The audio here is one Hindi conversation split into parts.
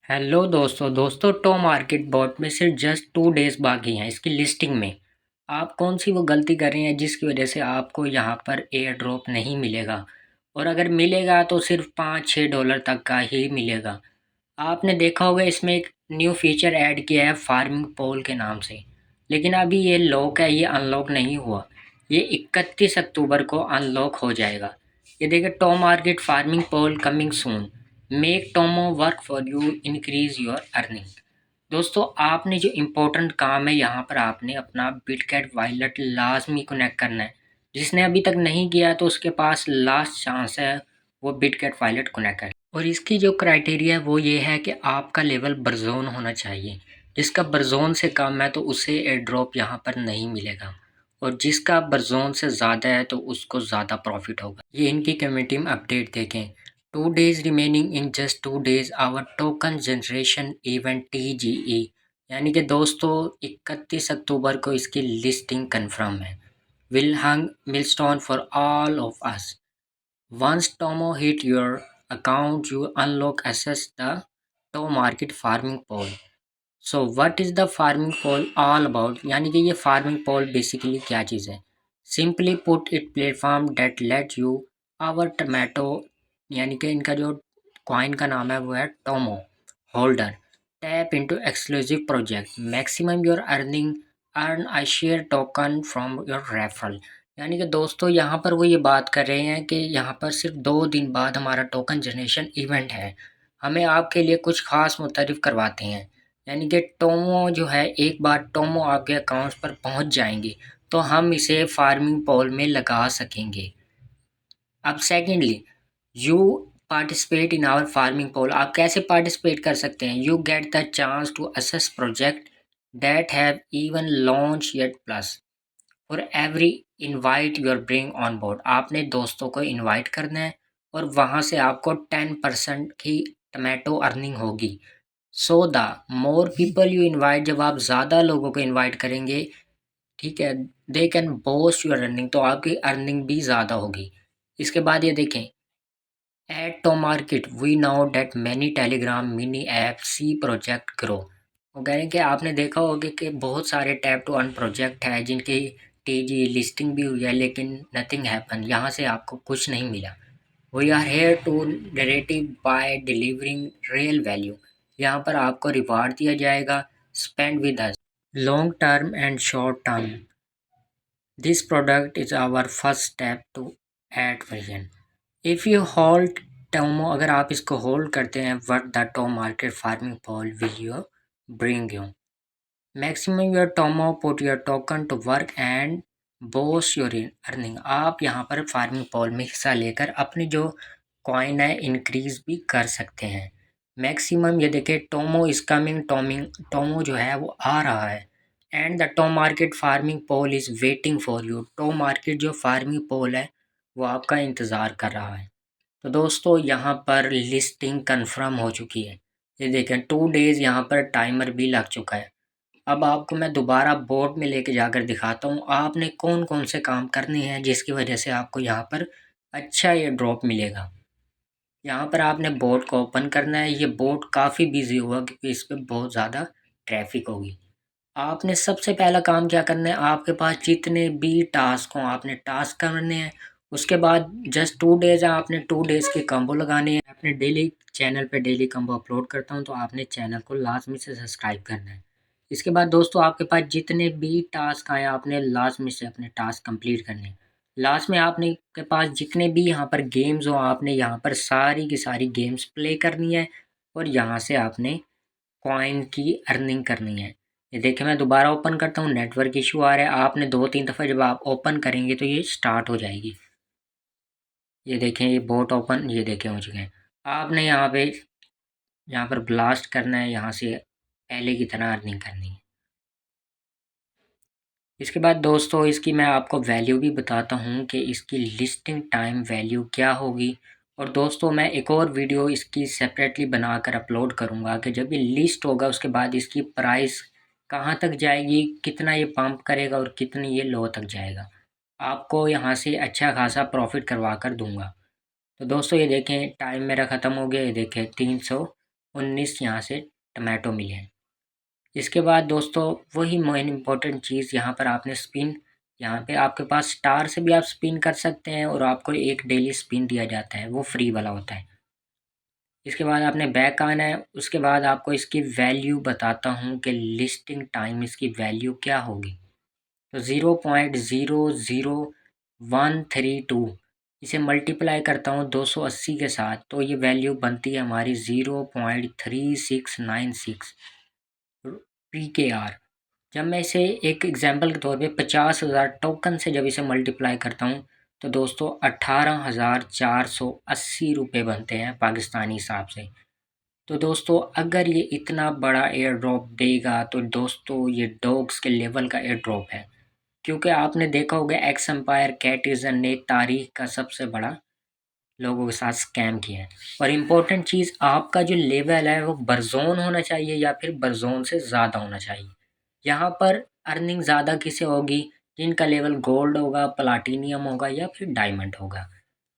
हेलो दोस्तों टो मार्केट बॉट में सिर्फ जस्ट 2 डेज बाकी हैं इसकी लिस्टिंग में। आप कौन सी वो गलती कर रहे हैं जिसकी वजह से आपको यहाँ पर एयर ड्रॉप नहीं मिलेगा, और अगर मिलेगा तो सिर्फ $5-6 तक का ही मिलेगा। आपने देखा होगा इसमें एक न्यू फीचर ऐड किया है फार्मिंग पोल के नाम से, लेकिन अभी ये लॉक है, ये अनलॉक नहीं हुआ। ये 31 अक्टूबर को अनलॉक हो जाएगा। ये देखिए, Tomarket farming pool coming soon, make Toma work for you, increase your earning. दोस्तों, आपने जो इम्पोर्टेंट काम है यहाँ पर आपने अपना बिटकैट वॉलेट लाजमी कनेक्ट करना है। जिसने अभी तक नहीं किया तो उसके पास लास्ट चांस है वो बिटकैट वॉलेट कनेक्ट करे। और इसकी जो क्राइटेरिया है वो ये है कि आपका लेवल बरजोन होना चाहिए। जिसका बरजोन से कम है तो उसे एयर ड्रॉप यहाँ पर नहीं मिलेगा, और जिसका बरजोन से ज़्यादा है तो उसको ज़्यादा प्रॉफिट होगा। ये इनकी कम्युनिटी में अपडेट देखें। 2 days remaining in just 2 days our token generation event TGE। यानी कि दोस्तों 31 अक्टूबर को इसकी लिस्टिंग कंफर्म है। Will hang milestone for all of us. Once Tomo hit your account, you unlock access the To Market Farming Pool। So what is the farming pool all about, यानी कि ये फार्मिंग पोल बेसिकली क्या चीज़ है। Simply put it platform that let you our tomato, यानी कि इनका जो कॉइन का नाम है वो है Tomo holder, tap into exclusive project, maximum your earning, earn I share token from your referral. यानी कि दोस्तों यहाँ पर वो ये बात कर रहे हैं कि यहाँ पर सिर्फ 2 दिन बाद हमारा टोकन जनरेशन इवेंट है, हमें आपके लिए कुछ खास मुतारिफ करवाते हैं। यानी कि टोमो जो है, एक बार टोमो आपके अकाउंट पर पहुंच जाएंगे तो हम इसे फार्मिंग पोल में लगा सकेंगे। अब secondly, you participate in our farming poll. आप कैसे पार्टिसिपेट कर सकते हैं? You get the chance to assess project that have even launch yet plus for every invite your bring on board. आपने दोस्तों को इनवाइट करना है और वहाँ से आपको 10% की टमाटो अर्निंग होगी। So the more people you invite, जब आप ज़्यादा लोगों को इनवाइट करेंगे, ठीक है, they can boast your earning, तो आपकी अर्निंग भी ज़्यादा होगी। इसके बाद ये देखें, at Tomarket we now that many Telegram mini app see project grow. वो कह रहे हैं कि आपने देखा होगा कि बहुत सारे टैप टू अर्न प्रोजेक्ट है जिनकी टीजी लिस्टिंग भी हुई है, लेकिन नथिंग हैपन, यहाँ से आपको कुछ नहीं मिला। We are here to narrative by delivering real value. यहाँ पर आपको रिवार्ड दिया जाएगा, spend with us long term and short term. This product is our first step to ad version. If you hold Toma, अगर आप इसको होल्ड करते हैं, what the Tomarket farming pool will you bring you, maximum your Toma put your token to work and boost your earning. आप यहाँ पर फार्मिंग पोल में हिस्सा लेकर अपनी जो कॉइन है इंक्रीज भी कर सकते हैं। मैक्सिमम ये देखिए, टोमो इज कमिंग, टोमो जो है वो आ रहा है, and the Tomarket farming pool is waiting for you. Tomarket जो फार्मिंग पोल है वो आपका इंतज़ार कर रहा है। तो दोस्तों, यहाँ पर लिस्टिंग कंफर्म हो चुकी है। ये देखें, 2 डेज़ यहाँ पर टाइमर भी लग चुका है। अब आपको मैं दोबारा बोर्ड में लेके जाकर दिखाता हूँ आपने कौन कौन से काम करने हैं जिसकी वजह से आपको यहाँ पर अच्छा ये ड्रॉप मिलेगा। यहाँ पर आपने बोर्ड को ओपन करना है। ये बोर्ड काफ़ी बिजी हुआ क्योंकि इस पर बहुत ज़्यादा ट्रैफिक होगी। आपने सबसे पहला काम क्या करना है, आपके पास जितने भी टास्क हों आपने टास्क करने हैं। उसके बाद जस्ट 2 डेज़ हैं, आपने 2 डेज़ के कम्बो लगाने हैं। अपने डेली चैनल पे डेली कम्बो अपलोड करता हूँ, तो आपने चैनल को लाजमी से सब्सक्राइब करना है। इसके बाद दोस्तों, आपके पास जितने भी टास्क आए आपने लाजमी से अपने टास्क कंप्लीट करने हैं। लास्ट में आपने के पास जितने भी यहाँ पर गेम्स हो, आपने यहाँ पर सारी की सारी गेम्स प्ले करनी है और यहाँ से आपने कॉइन की अर्निंग करनी है। ये देखिए, मैं दोबारा ओपन करता हूँ, नेटवर्क इशू आ रहा है। आपने 2-3 दफ़ा जब आप ओपन करेंगे तो ये स्टार्ट हो जाएगी। ये देखें, ये बोट ओपन, ये देखें हो चुके हैं। आपने यहाँ पर ब्लास्ट करना है, यहाँ से पहले की तरह अर्निंग करनी है। इसके बाद दोस्तों, इसकी मैं आपको वैल्यू भी बताता हूँ कि इसकी लिस्टिंग टाइम वैल्यू क्या होगी। और दोस्तों, मैं एक और वीडियो इसकी सेपरेटली बनाकर अपलोड करूँगा कि जब ये लिस्ट होगा उसके बाद इसकी प्राइस कहाँ तक जाएगी, कितना ये पंप करेगा और कितनी ये लो तक जाएगा। आपको यहाँ से अच्छा खासा प्रॉफिट करवा कर दूँगा। तो दोस्तों, ये देखें, टाइम मेरा ख़त्म हो गया। ये देखें, 19 यहाँ से टमाटो मिले हैं। इसके बाद दोस्तों वही मेन इम्पोर्टेंट चीज़, यहाँ पर आपने स्पिन, यहाँ पे आपके पास स्टार से भी आप स्पिन कर सकते हैं और आपको एक डेली स्पिन दिया जाता है, वो फ्री वाला होता है। इसके बाद आपने बैक आना है। उसके बाद आपको इसकी वैल्यू बताता हूँ कि लिस्टिंग टाइम इसकी वैल्यू क्या होगी। तो 0.00132 इसे मल्टीप्लाई करता हूँ 280 के साथ, तो ये वैल्यू बनती है हमारी 0.3696 PKR। जब मैं इसे एक एग्जांपल के तौर पे 50,000 टोकन से जब इसे मल्टीप्लाई करता हूँ तो दोस्तों 18,480 रुपये बनते हैं पाकिस्तानी हिसाब से। तो दोस्तों अगर ये इतना बड़ा एयर ड्रॉप देगा तो दोस्तों ये डॉग्स के लेवल का एयर ड्रॉप है, क्योंकि आपने देखा होगा एक्स एम्पायर कैटिजन ने तारीख का सबसे बड़ा लोगों के साथ स्कैम किया है। और इम्पोर्टेंट चीज़, आपका जो लेवल है वो बरजोन होना चाहिए या फिर बरजोन से ज़्यादा होना चाहिए। यहाँ पर अर्निंग ज़्यादा किसे होगी? जिनका लेवल गोल्ड होगा, प्लाटिनियम होगा या फिर डायमंड होगा।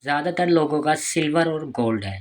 ज़्यादातर लोगों का सिल्वर और गोल्ड है।